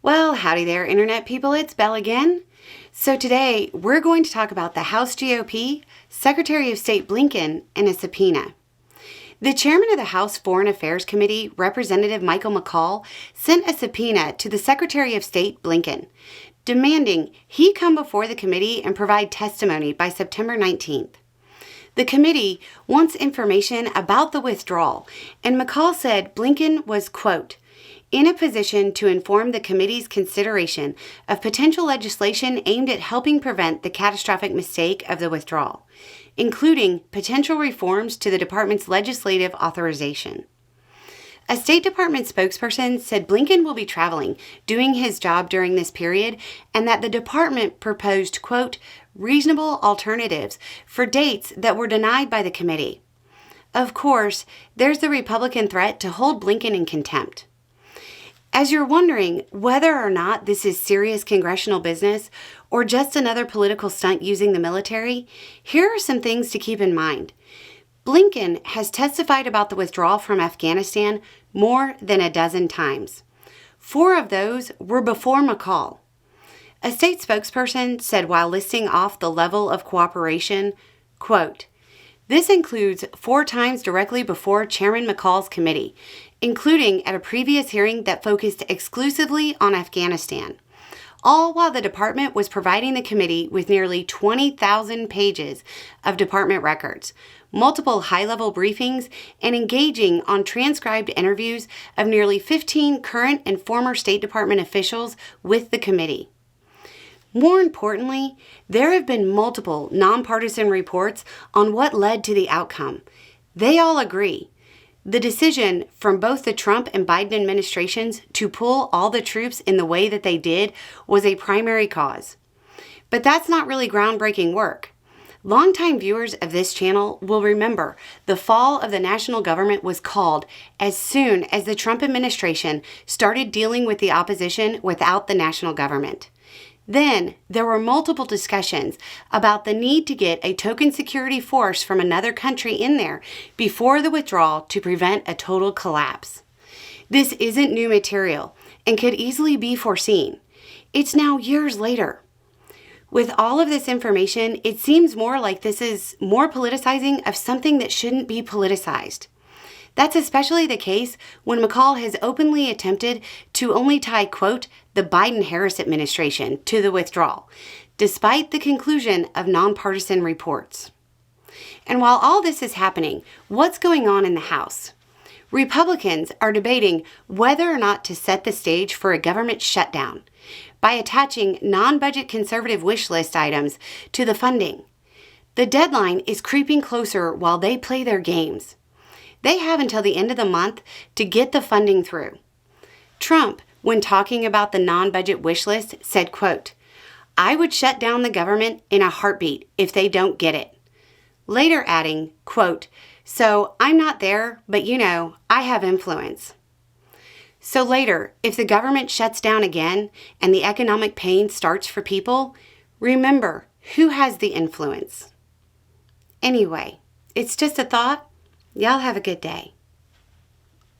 Well, howdy there, Internet people. It's Belle again. So today, we're going to talk about the House GOP, Secretary of State Blinken, and a subpoena. The chairman of the House Foreign Affairs Committee, Representative Michael McCaul, sent a subpoena to the Secretary of State Blinken, demanding he come before the committee and provide testimony by September 19th. The committee wants information about the withdrawal, and McCaul said Blinken was, quote, in a position to inform the committee's consideration of potential legislation aimed at helping prevent the catastrophic mistake of the withdrawal, including potential reforms to the department's legislative authorization. A State Department spokesperson said Blinken will be traveling, doing his job during this period, and that the department proposed, quote, reasonable alternatives for dates that were denied by the committee. Of course, there's the Republican threat to hold Blinken in contempt. As you're wondering whether or not this is serious congressional business or just another political stunt using the military, here are some things to keep in mind. Blinken has testified about the withdrawal from Afghanistan more than a dozen times. 4 of those were before McCaul. A state spokesperson said while listing off the level of cooperation, quote, this includes 4 times directly before Chairman McCaul's committee, including at a previous hearing that focused exclusively on Afghanistan, all while the department was providing the committee with nearly 20,000 pages of department records, multiple high-level briefings, and engaging on transcribed interviews of nearly 15 current and former State Department officials with the committee. More importantly, there have been multiple nonpartisan reports on what led to the outcome. They all agree. The decision from both the Trump and Biden administrations to pull all the troops in the way that they did was a primary cause. But that's not really groundbreaking work. Longtime viewers of this channel will remember the fall of the national government was called as soon as the Trump administration started dealing with the opposition without the national government. Then, there were multiple discussions about the need to get a token security force from another country in there before the withdrawal to prevent a total collapse. This isn't new material and could easily be foreseen. It's now years later. With all of this information, it seems more like this is more politicizing of something that shouldn't be politicized. That's especially the case when McCaul has openly attempted to only tie, quote, the Biden-Harris administration to the withdrawal, despite the conclusion of nonpartisan reports. And while all this is happening, what's going on in the House? Republicans are debating whether or not to set the stage for a government shutdown by attaching non-budget conservative wish list items to the funding. The deadline is creeping closer while they play their games. They have until the end of the month to get the funding through. Trump, when talking about the non-budget wish list, said, quote, I would shut down the government in a heartbeat if they don't get it. Later adding, quote, so I'm not there, but I have influence. So later, if the government shuts down again and the economic pain starts for people, remember who has the influence. Anyway, it's just a thought. Y'all have a good day.